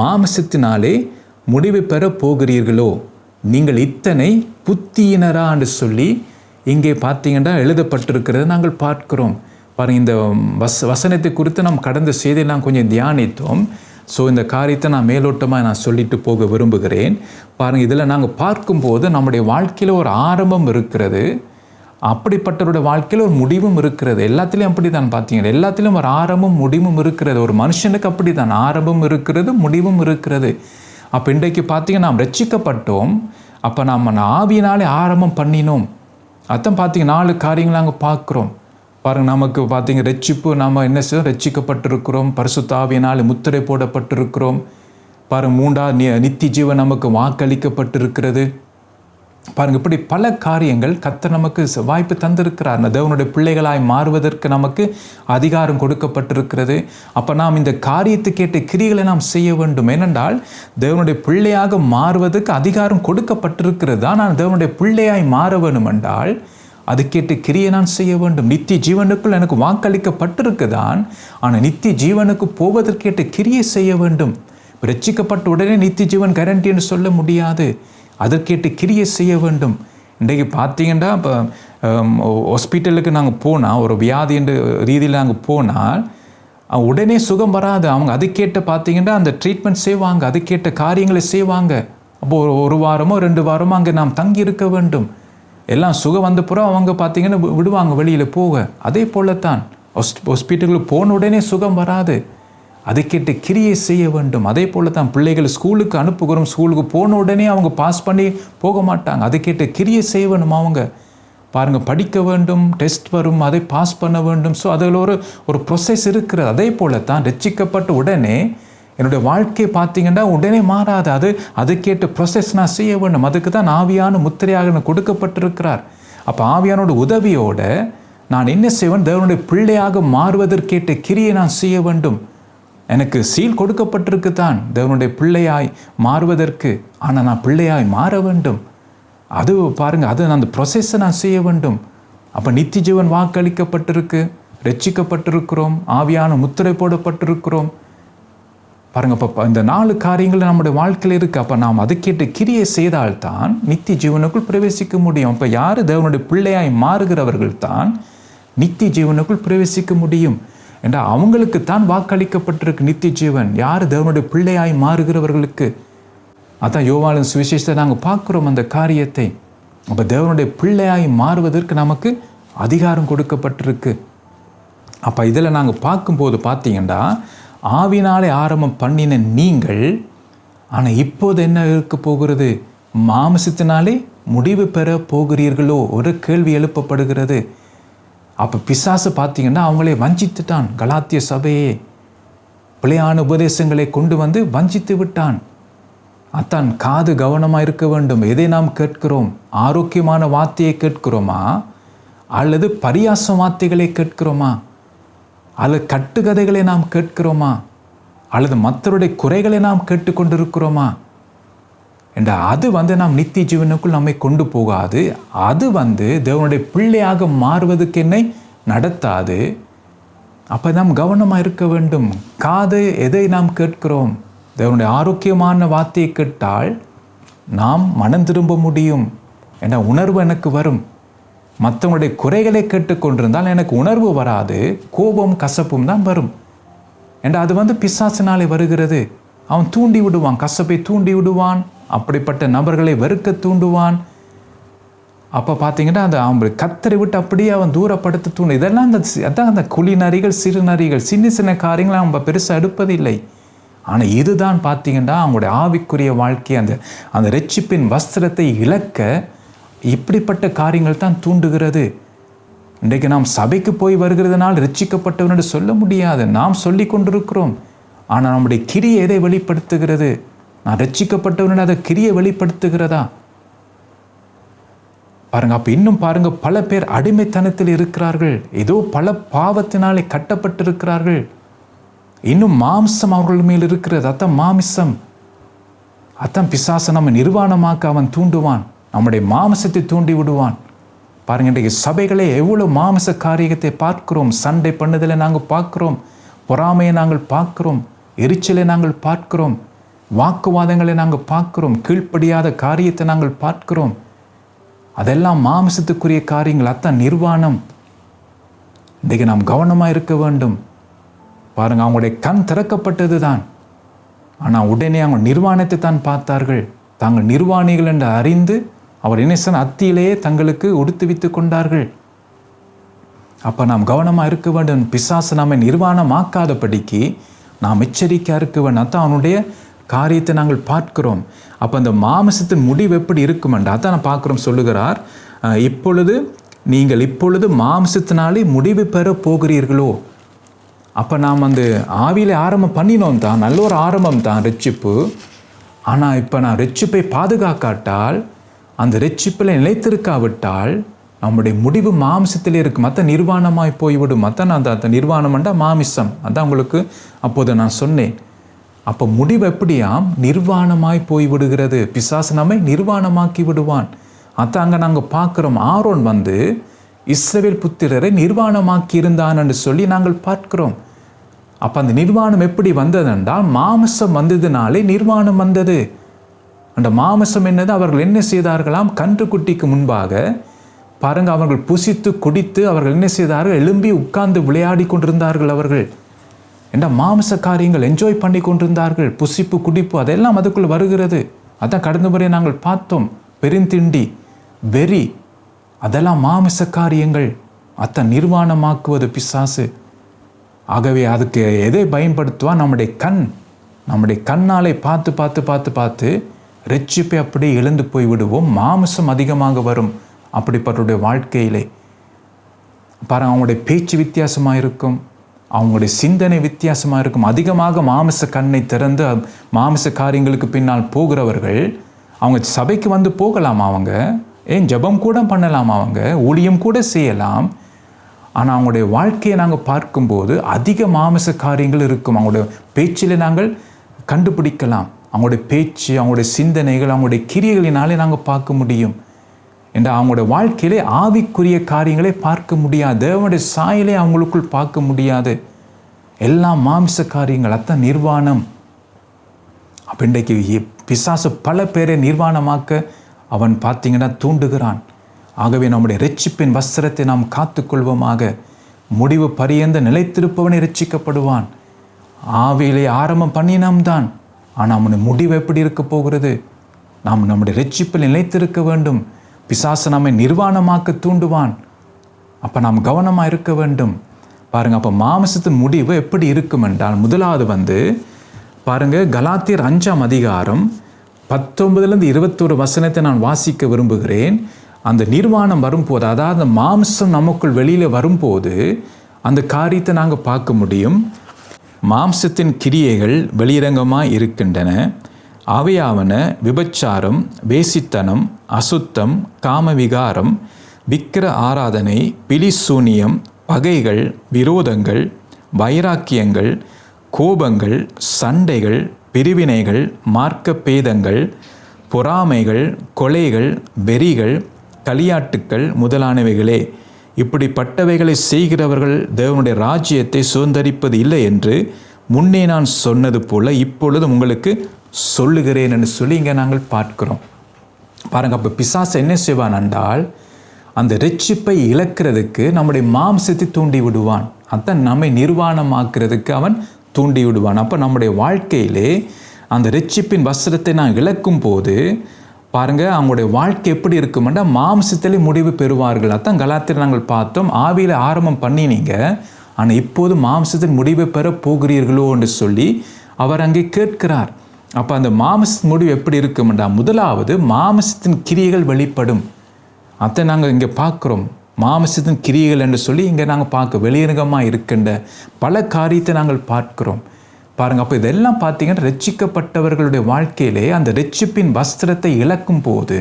மாமிசத்தினாலே முடிவு பெற போகிறீர்களோ? நீங்கள் இத்தனை புத்தியினரா என்று சொல்லி இங்கே பார்த்தீங்கன்னா எழுதப்பட்டிருக்கிறது நாங்கள் பார்க்கிறோம். பாருங்கள், இந்த வசனத்தை குறித்து நாம் கடந்த செய்தியெல்லாம் கொஞ்சம் தியானித்தோம். ஸோ இந்த காரியத்தை நான் மேலோட்டமாக நான் சொல்லிட்டு போக விரும்புகிறேன். பாருங்கள், இதில் நாங்கள் பார்க்கும்போது நம்முடைய வாழ்க்கையில் ஒரு ஆரம்பம் இருக்கிறது, அப்படிப்பட்டவருடைய வாழ்க்கையில் ஒரு முடிவும் இருக்கிறது. எல்லாத்துலேயும் அப்படி தான் பார்த்தீங்கன்னா, எல்லாத்துலேயும் ஒரு ஆரம்பம் முடிவும் இருக்கிறது. ஒரு மனுஷனுக்கு அப்படி தான் ஆரம்பம் இருக்கிறது, முடிவும் இருக்கிறது. அப்போ இன்றைக்கு பார்த்தீங்கன்னா நாம் ரட்சிக்கப்பட்டோம். அப்போ நம்ம ஆவியினாலே ஆரம்பம் பண்ணினோம். அதான் பார்த்தீங்கன்னா 4 காரியங்கள் நாங்கள் பார்க்குறோம். பாருங்கள், நமக்கு பார்த்தீங்க ரட்சிப்பு, நாம் என்ன செய்வோம், ரட்சிக்கப்பட்டிருக்கிறோம், பரிசுத்த ஆவியினாலே முத்திரை போடப்பட்டிருக்கிறோம். பாருங்கள், 3ஆவது நித்திய ஜீவன் நமக்கு வாக்களிக்கப்பட்டிருக்கிறது. பாருங்கள், இப்படி பல காரியங்கள் கர்த்தர் நமக்கு வாய்ப்பு தந்திருக்கிறார். தேவனுடைய பிள்ளைகளாய் மாறுவதற்கு நமக்கு அதிகாரம் கொடுக்கப்பட்டிருக்கிறது. அப்போ நாம் இந்த காரியத்துக்கேற்ற கிரியைகளை நாம் செய்ய வேண்டும். ஏனென்றால் தேவனுடைய பிள்ளையாக மாறுவதற்கு அதிகாரம் கொடுக்கப்பட்டிருக்கிறது. ஆனால் தேவனுடைய பிள்ளையாய் மாற வேண்டும் என்றால் அதுக்கேற்ற கிரியை நான் செய்ய வேண்டும். நித்திய ஜீவனுக்குள் எனக்கு வாக்களிக்கப்பட்டிருக்குதான், ஆனால் நித்திய ஜீவனுக்கு போவதற்கேற்ற கிரியை செய்ய வேண்டும். ரட்சிக்கப்பட்ட உடனே நித்திய ஜீவன் கேரண்டி என்று சொல்ல முடியாது. அதற்கேற்ற கிரியை செய்ய வேண்டும். இன்றைக்கு பார்த்தீங்கன்னா இப்போ ஹாஸ்பிட்டலுக்கு நாங்கள் போனால், ஒரு வியாதி என்ற ரீதியில் நாங்கள் போனால் உடனே சுகம் வராது. அவங்க அதுக்கேற்ற பார்த்தீங்கன்னா அந்த ட்ரீட்மெண்ட் செய்வாங்க, அதுக்கேற்ற காரியங்களை செய்வாங்க. அப்போது ஒரு வாரமோ 2 வாரமோ அங்கே நாம் தங்கி இருக்க வேண்டும். எல்லாம் சுகம் வந்த பிறகு அவங்க பார்த்தீங்கன்னா விடுவாங்க வெளியில் போக. அதே போலத்தான் ஹாஸ்பிட்டலுக்கு போன உடனே சுகம் வராது. அதுக்கேற்ற கிரியை செய்ய வேண்டும். அதே போல தான் பிள்ளைகள் ஸ்கூலுக்கு அனுப்புகிறோம், ஸ்கூலுக்கு போன உடனே அவங்க பாஸ் பண்ணி போக மாட்டாங்க. அதுக்கேற்ற கிரியை செய்ய வேணும். அவங்க பாருங்கள், படிக்க வேண்டும், டெஸ்ட் வரும், அதை பாஸ் பண்ண வேண்டும். ஸோ அதில் ஒரு ப்ரொசஸ் இருக்கிறது. அதே போல தான் ரட்சிக்கப்பட்ட உடனே என்னுடைய வாழ்க்கையை பார்த்தீங்கன்னா உடனே மாறாது. அதுக்கேற்ற ப்ரொசஸ் நான் செய்ய வேண்டும். அதுக்கு தான் ஆவியான முத்திரையாக கொடுக்கப்பட்டிருக்கிறார். அப்போ ஆவியானோட உதவியோட நான் என்ன செய்வேன்? தேவனுடைய பிள்ளையாக மாறுவதற்கேற்ற கிரியை நான் செய்ய வேண்டும். எனக்கு சீல் கொடுக்கப்பட்டிருக்கு தான் தேவனுடைய பிள்ளையாய் மாறுவதற்கு. ஆனால் நான் பிள்ளையாய் மாற வேண்டும். அது பாருங்கள், அது அந்த ப்ரொசஸை நான் செய்ய வேண்டும். அப்போ நித்திய ஜீவன் வாக்களிக்கப்பட்டிருக்கு, ரட்சிக்கப்பட்டிருக்கிறோம், ஆவியான முத்திரை போடப்பட்டிருக்கிறோம். பாருங்கள், அப்போ இந்த 4 காரியங்கள் நம்முடைய வாழ்க்கையில் இருக்குது. அப்போ நாம் அதுக்கேற்ற கிரியை செய்தால்தான் நித்திய ஜீவனுக்குள் பிரவேசிக்க முடியும். அப்போ யார் தேவனுடைய பிள்ளையாய் மாறுகிறவர்கள் தான் நித்திய ஜீவனுக்குள் பிரவேசிக்க முடியும் என்றால் அவங்களுக்கு தான் வாக்களிக்கப்பட்டிருக்கு நித்திய ஜீவன். யார் தேவனுடைய பிள்ளையாய் மாறுகிறவர்களுக்கு. அதான் யோவானின் சுவிசேஷத்தை நாங்கள் பார்க்குறோம் அந்த காரியத்தை. அப்போ தேவனுடைய பிள்ளையாய் மாறுவதற்கு நமக்கு அதிகாரம் கொடுக்கப்பட்டிருக்கு. அப்போ இதில் நாங்கள் பார்க்கும்போது பார்த்தீங்கன்னா ஆவினாலே ஆரம்பம் பண்ணின நீங்கள், ஆனால் இப்போது என்ன இருக்க போகிறது? மாமிசத்தினாலே முடிவு பெற போகிறீர்களோ ஒரு கேள்வி எழுப்பப்படுகிறது. அப்போ பிசாசு பார்த்தீங்கன்னா அவங்களே வஞ்சித்துட்டான். கலாத்திய சபையே பிழையான உபதேசங்களை கொண்டு வந்து வஞ்சித்து விட்டான். அத்தான் காது கவனமாக இருக்க வேண்டும். எதை நாம் கேட்கிறோம்? ஆரோக்கியமான வார்த்தையை கேட்கிறோமா, அல்லது பரியாச வார்த்தைகளை கேட்கிறோமா, அல்லது கட்டுக்கதைகளை நாம் கேட்கிறோமா, அல்லது மற்றவருடைய குறைகளை நாம் கேட்டுக்கொண்டிருக்கிறோமா என்ற அது நாம் நித்திய ஜீவனுக்குள் நம்மை கொண்டு போகாது. அது தேவனுடைய பிள்ளையாக மாறுவதற்கு என்னை நடத்தாது. அப்போ நாம் கவனமாக இருக்க வேண்டும். காது எதை நாம் கேட்கிறோம்? தேவனுடைய ஆரோக்கியமான வார்த்தையை கேட்டால் நாம் மனம் திரும்ப முடியும் என்ற உணர்வு எனக்கு வரும். மற்றவங்களுடைய குறைகளை கேட்டுக்கொண்டிருந்தால் எனக்கு உணர்வு வராது, கோபம் கசப்பும் தான் வரும். என்ற அது பிசாசினாலே வருகிறது. அவன் தூண்டி விடுவான், கசப்பை தூண்டி விடுவான், அப்படிப்பட்ட நபர்களை வெறுக்க தூண்டுவான். அப்போ பார்த்தீங்கன்னா அவன் கத்தரை விட்டு அப்படியே அவன் தூரப்படுத்த தூண்டு. இதெல்லாம் அதான் அந்த குழி நரிகள், சிறு நரிகள், சின்ன சின்ன காரியங்களை அவன் பெருசாக எடுப்பதில்லை. ஆனால் இதுதான் பார்த்தீங்கன்னா அவங்களுடைய ஆவிக்குரிய வாழ்க்கை, அந்த ரட்சிப்பின் வஸ்திரத்தை இழக்க இப்படிப்பட்ட காரியங்கள் தான் தூண்டுகிறது. இன்றைக்கு நாம் சபைக்கு போய் வருகிறதுனால் ரட்சிக்கப்பட்டவனு சொல்ல முடியாது. நாம் சொல்லி கொண்டிருக்கிறோம். ஆனால் நம்முடைய கிரியை எதை வெளிப்படுத்துகிறது? நான் ரட்சிக்கப்பட்டவனு அதை கிரியை வெளிப்படுத்துகிறதா? பாருங்க. அப்போ இன்னும் பாருங்க, பல பேர் அடிமைத்தனத்தில் இருக்கிறார்கள். ஏதோ பல பாவத்தினாலே கட்டப்பட்டிருக்கிறார்கள். இன்னும் மாம்சம் அவர்கள் மேல் இருக்கிறது. அதான் மாமிசம். அதான் பிசாசை நம்ம நிர்வாணமாக்க அவன் தூண்டுவான். நம்முடைய மாமிசத்தை தூண்டி விடுவான். பாருங்க, இன்றைக்கு சபைகளே எவ்வளோ மாமிச காரியத்தை பார்க்கிறோம். சண்டை பண்ணுதலை நாங்கள் பார்க்கிறோம், பொறாமையை நாங்கள் பார்க்கிறோம், எரிச்சலை நாங்கள் பார்க்கிறோம், வாக்குவாதங்களை நாங்கள் பார்க்கிறோம், கீழ்ப்படியாத காரியத்தை நாங்கள் பார்க்கிறோம். அதெல்லாம் மாமிசத்துக்குரிய காரியங்கள். அதான் நிர்வாணம். இன்றைக்கு நாம் கவனமாக இருக்க வேண்டும். பாருங்க, அவங்களுடைய கண் திறக்கப்பட்டது தான். ஆனால் உடனே அவங்க நிர்வாணத்தை தான் பார்த்தார்கள். தாங்கள் நிர்வாணிகள் என்று அறிந்து அவர் இனேசன் அத்தியிலேயே தங்களுக்கு உடுத்து வைத்து கொண்டார்கள். அப்போ நாம் கவனமாக இருக்க வேண்டும். பிசாசு நம்மை நிர்வாணமாக்காதபடிக்கு நாம் எச்சரிக்கையாக இருக்க வேண்டும். அதான் அவனுடைய காரியத்தை நாங்கள் பார்க்கிறோம். அப்போ அந்த மாமிசத்தின் முடிவு எப்படி இருக்குமென்று அதான் நான் பார்க்குறோம். சொல்லுகிறார், நீங்கள் இப்பொழுது மாமிசத்தினாலே முடிவு பெற போகிறீர்களோ. அப்போ நாம் ஆவியிலே ஆரம்பம் பண்ணினோம் தான், நல்ல ஒரு ஆரம்பம் தான் ரட்சிப்பு. ஆனால் இப்போ நான் ரட்சிப்பை பாதுகாக்காட்டால், அந்த ரட்சிப்பில் நிலைத்திருக்காவிட்டால் நம்முடைய முடிவு மாமிசத்திலே இருக்கும். மற்ற நிர்வாணமாய் போய்விடும். மற்ற அந்த நிர்வாணம்ண்டா மாமிசம். அதான் உங்களுக்கு அப்போது நான் சொன்னேன். அப்போ முடிவு எப்படியாம்? நிர்வாணமாய் போய்விடுகிறது. பிசாசு நம்மை நிர்வாணமாக்கி விடுவான். அதான் அங்கே நாங்கள் பார்க்குறோம். ஆரோன் இஸ்ரவேல் புத்திரரை நிர்வாணமாக்கி இருந்தான் என்று சொல்லி நாங்கள் பார்க்கிறோம். அப்போ அந்த நிர்வாணம் எப்படி வந்ததென்றால் மாமிசம் வந்ததுனாலே நிர்வாணம் வந்தது. அந்த மாமிசம் என்னது? அவர்கள் என்ன செய்தார்களாம்? கன்றுக்குட்டிக்கு முன்பாக பாருங்க, அவர்கள் புசித்து குடித்து அவர்கள் என்ன செய்தார்கள்? எழும்பி உட்கார்ந்து விளையாடி கொண்டிருந்தார்கள். அவர்கள் என்ன மாமிச காரியங்கள் என்ஜாய் பண்ணி கொண்டிருந்தார்கள். புசிப்பு குடிப்பு அதெல்லாம் அதுக்குள் வருகிறது. அதான் கடந்த முறை நாங்கள் பார்த்தோம். பெருந்திண்டி, வெறி, அதெல்லாம் மாமிச காரியங்கள். அத்தை நிர்வாணமாக்குவது பிசாசு. ஆகவே அதுக்கு எதை பயன்படுத்துவா? நம்முடைய கண்ணாலை பார்த்து பார்த்து பார்த்து பார்த்து ரட்சிப்பை அப்படியே எழுந்து போய் விடுவோம். மாமிசம் அதிகமாக வரும். அப்படிப்பட்டவருடைய வாழ்க்கையிலே பாருங்கள், அவங்களுடைய பேச்சு வித்தியாசமாக இருக்கும், அவங்களுடைய சிந்தனை வித்தியாசமாக இருக்கும். அதிகமாக மாமிச கண்ணை திறந்து மாமிச காரியங்களுக்கு பின்னால் போகிறவர்கள் அவங்க சபைக்கு வந்து போகலாமா, அவங்க ஏன் ஜெபம் கூட பண்ணலாம், அவங்க ஊழியம் கூட செய்யலாம். ஆனால் அவங்களுடைய வாழ்க்கையை நாங்கள் பார்க்கும்போது அதிக மாமிச காரியங்கள் இருக்கும். அவங்களுடைய பேச்சில் நாங்கள் கண்டுபிடிக்கலாம். அவங்களுடைய பேச்சு, அவங்களுடைய சிந்தனைகள், அவங்களுடைய கிரியைகளினாலே நாங்கள் பார்க்க முடியும். என்ற அவங்களுடைய வாழ்க்கையிலே ஆவிக்குரிய காரியங்களை பார்க்க முடியாது. தேவனுடைய சாயலை அவங்களுக்குள் பார்க்க முடியாது. எல்லாம் மாம்ச காரியங்கள். அதான் நிர்வாணம். அப்போ இன்றைக்கு பிசாசு பல பேரை நிர்வாணமாக்க அவன் பார்த்தீங்கன்னா தூண்டுகிறான். ஆகவே நம்முடைய இரட்சிப்பின் வஸ்திரத்தை நாம் காத்துக்கொள்வோமாக. முடிவு பரியந்த நிலைத்திருப்பவனை இரட்சிக்கப்படுவான். ஆவியிலே ஆரம்பம் பண்ணினோம்தான், ஆனால் அவனுடைய முடிவு எப்படி இருக்க போகிறது? நாம் நம்முடைய இரட்சிப்பில் நிலைத்திருக்க வேண்டும். பிசாசு நம்மை நிர்வாணமாக்க தூண்டுவான். அப்போ நாம் கவனமாக இருக்க வேண்டும். பாருங்கள், அப்போ மாமிசத்தின் முடிவு எப்படி இருக்கும் என்றால், முதலாவது பாருங்கள், கலாத்தியர் 5ஆம் அதிகாரம் 19 21 வசனத்தை நான் வாசிக்க விரும்புகிறேன். அந்த நிர்வாணம் வரும்போது, அதாவது அந்த மாம்சம் நமக்குள் வெளியில் வரும்போது அந்த காரியத்தை நாங்கள் பார்க்க முடியும். மாம்சத்தின் கிரியைகள் வெளியரங்கமாக இருக்கின்றன. அவையாவன விபச்சாரம், வேசித்தனம், அசுத்தம், காமவிகாரம், விக்கிர ஆராதனை, பிலிசூனியம், பகைகள், விரோதங்கள், வைராக்கியங்கள், கோபங்கள், சண்டைகள், பிரிவினைகள், மார்க்க பேதங்கள், பொறாமைகள், கொலைகள், வெறிகள், களியாட்டுக்கள் முதலானவைகளே. இப்படிப்பட்டவைகளை செய்கிறவர்கள் தேவனுடைய ராஜ்யத்தை சுதந்தரிப்பது இல்லை என்று முன்னே நான் சொன்னது போல இப்பொழுது உங்களுக்கு சொல்லுகிறேன் என்று சொல்லி இங்கே நாங்கள் பார்க்கிறோம். பாருங்கள், அப்போ பிசாசு என்ன செய்வான் என்றால், அந்த இரட்சிப்பை இழக்கிறதுக்கு நம்முடைய மாம்சத்தை தூண்டி விடுவான். அதான் நம்மை நிர்வாணமாக்குறதுக்கு அவன் தூண்டி விடுவான். அப்போ நம்முடைய வாழ்க்கையிலே அந்த இரட்சிப்பின் வஸ்திரத்தை நான் இழக்கும் போது பாருங்கள், அவங்களுடைய வாழ்க்கை எப்படி இருக்குமெண்டா மாம்சத்திலே முடிவு பெறுவார்கள். அதான் கலாத்தியர் நாங்கள் பார்த்தோம். ஆவியில் ஆரம்பம் பண்ணினீங்க, ஆனால் இப்போது மாம்சத்தின் முடிவை பெற போகிறீர்களோ என்று சொல்லி அவர் அங்கே கேட்கிறார். அப்போ அந்த மாம்சத்தின் முடிவு எப்படி இருக்குமெண்டா, முதலாவது மாம்சத்தின் கிரியைகள் வெளிப்படும். அதை நாங்கள் இங்கே பார்க்குறோம். மாம்சத்தின் கிரியைகள் என்று சொல்லி இங்கே நாங்கள் பார்க்க வெளியரங்கமாக இருக்கின்ற பல காரியத்தை நாங்கள் பார்க்கிறோம். பாருங்கள், அப்போ இதெல்லாம் பார்த்தீங்கன்னா ரட்சிக்கப்பட்டவர்களுடைய வாழ்க்கையிலே அந்த ரட்சிப்பின் வஸ்திரத்தை இழக்கும் போது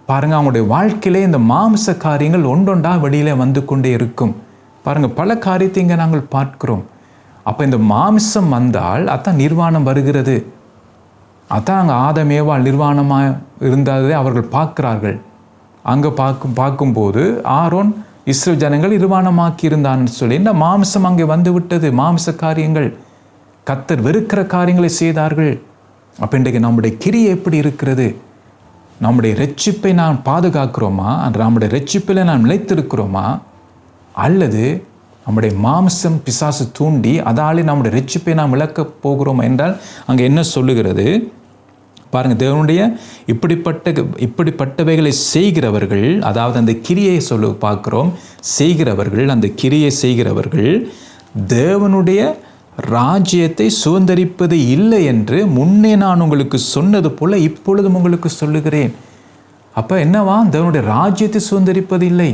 பாருங்கள், அவங்களுடைய வாழ்க்கையிலே இந்த மாம்ச காரியங்கள் ஒன்றொண்டா வெளியில் வந்து கொண்டே இருக்கும். பாருங்கள், பல காரியத்தை இங்கே நாங்கள் பார்க்கிறோம். அப்போ இந்த மாம்சம் வந்தால் அதான் நிர்வாணம் வருகிறது. அதான் அங்கே ஆதமேவாள் நிர்வாணமாக இருந்ததை அவர்கள் பார்க்கிறார்கள். அங்கே பார்க்கும்போது ஆரோன் இஸ்ரவேல் ஜனங்கள் நிர்வாணமாக்கி இருந்தான்னு சொல்லி இந்த மாம்சம் அங்கே வந்து விட்டது. மாம்ச காரியங்கள், கர்த்தர் வெறுக்கிற காரியங்களை செய்தார்கள். அப்போ இன்றைக்கு நம்முடைய கிரியை எப்படி இருக்கிறது? நம்முடைய இரட்சிப்பை நாம் பாதுகாக்கிறோமா? நம்முடைய இரட்சிப்பில் நாம் நிலைத்திருக்கிறோமா? அல்லது நம்முடைய மாம்சம் பிசாசு தூண்டி அதாலே நம்முடைய இரட்சிப்பை நாம் இழக்கப் போகிறோம் என்றால் அங்கே என்ன சொல்லுகிறது பாருங்கள். தேவனுடைய இப்படிப்பட்டவைகளை செய்கிறவர்கள், அதாவது அந்த கிரியை பார்க்கிறோம், செய்கிறவர்கள், அந்த கிரியை செய்கிறவர்கள் தேவனுடைய ராஜ்யத்தை சுதந்தரிப்பது இல்லை என்று முன்னே நான் உங்களுக்கு சொன்னது போல இப்பொழுதும் உங்களுக்கு சொல்லுகிறேன். அப்போ என்னவா? தேவனுடைய ராஜ்யத்தை சுதந்தரிப்பது இல்லை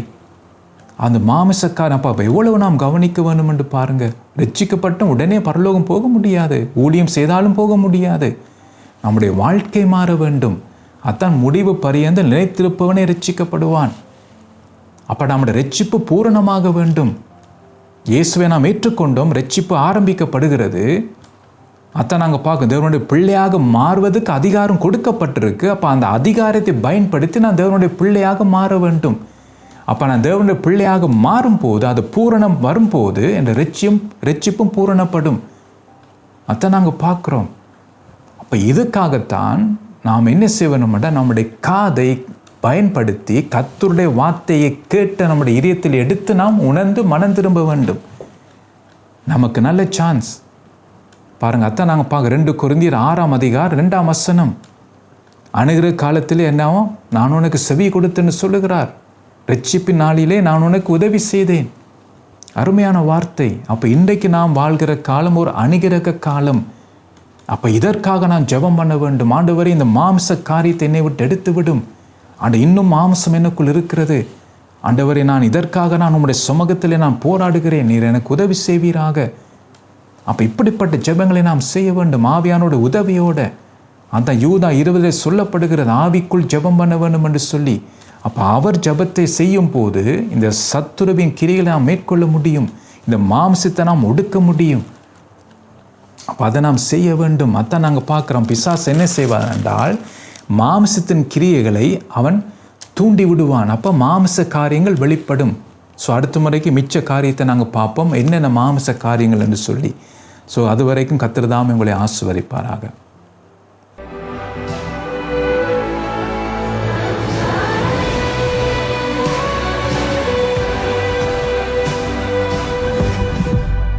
அந்த மாமிசக்காரன். அப்போ எவ்வளவு நாம் கவனிக்க வேண்டும் என்று பாருங்கள். ரட்சிக்கப்பட்ட உடனே பரலோகம் போக முடியாது, ஊழியம் செய்தாலும் போக முடியாது. நம்முடைய வாழ்க்கை மாற வேண்டும். அதான் முடிவு பரியந்த நிலைத்திருப்பவனே ரட்சிக்கப்படுவான். அப்போ நம்முடைய ரட்சிப்பு பூரணமாக வேண்டும். இயேசுவை நாம் ஏற்றுக்கொண்டோம், ரட்சிப்பு ஆரம்பிக்கப்படுகிறது. அதான் நாங்கள் பார்க்க தேவனுடைய பிள்ளையாக மாறுவதற்கு அதிகாரம் கொடுக்கப்பட்டிருக்கு. அப்போ அந்த அதிகாரத்தை பயன்படுத்தி நான் தேவனுடைய பிள்ளையாக மாற வேண்டும். அப்போ நான் தேவனுடைய பிள்ளையாக மாறும்போது, அது பூரணம் வரும்போது என்ற ரட்சிப்பும் பூரணப்படும். அதான் நாங்கள் பார்க்குறோம். அப்போ இதுக்காகத்தான் நாம் என்ன செய்யணும்னா, நம்முடைய காதை பயன்படுத்தி கர்த்தருடைய வார்த்தையை கேட்டு நம்முடைய இதயத்தில் எடுத்து நாம் உணர்ந்து மனம் திரும்ப வேண்டும். நமக்கு நல்ல சான்ஸ் பாருங்கள். அதான் நாங்கள் பார்க்க 2 கொரிந்தியர் 6ஆம் அதிகாரம் 2ஆம் வசனம். அணுகிற காலத்தில் என்னவும் நான் உனக்கு செவி கொடுத்தேன்னு சொல்லுகிறார். ரட்சிப்பின் நாளிலே நான் உனக்கு உதவி செய்தேன். அருமையான வார்த்தை. அப்போ இன்றைக்கு நாம் வாழ்கிற காலம் ஒரு அணுகிற காலம். அப்போ இதற்காக நான் ஜெபம் பண்ண வேண்டும். ஆண்டவரே, இந்த மாம்ச காரியத்தை என்னை விட்டு எடுத்து விடும். இன்னும் மாம்சம் எனக்குள் இருக்கிறது. ஆண்டவரே, நான் இதற்காக நான் உம்முடைய சமூகத்தில் நான் போராடுகிறேன், நீர் எனக்கு உதவி செய்வீராக. அப்போ இப்படிப்பட்ட ஜெபங்களை நாம் செய்ய வேண்டும், ஆவியானோட உதவியோட. அந்த யூதா 20 சொல்லப்படுகிறது, ஆவிக்குள் ஜெபம் பண்ண வேண்டும் என்று சொல்லி. அப்போ அவர் ஜெபத்தை செய்யும் போது இந்த சத்துருவின் கிரியைகளை நாம் மேற்கொள்ள முடியும், இந்த மாம்சத்தை நாம் ஒடுக்க முடியும். அப்போ அதை நாம் செய்ய வேண்டும். அதான் நாங்கள் பார்க்குறோம். பிசாசு என்ன செய்வார் என்றால், மாம்சத்தின் கிரியைகளை அவன் தூண்டி விடுவான். அப்போ மாம்ச காரியங்கள் வெளிப்படும். ஸோ அடுத்த முறைக்கு மிச்ச காரியத்தை நாங்கள் பார்ப்போம், என்னென்ன மாம்ச காரியங்கள் என்று சொல்லி. ஸோ அது வரைக்கும் கர்த்தர் தாமே உங்களை ஆசீர்வதிப்பாராக.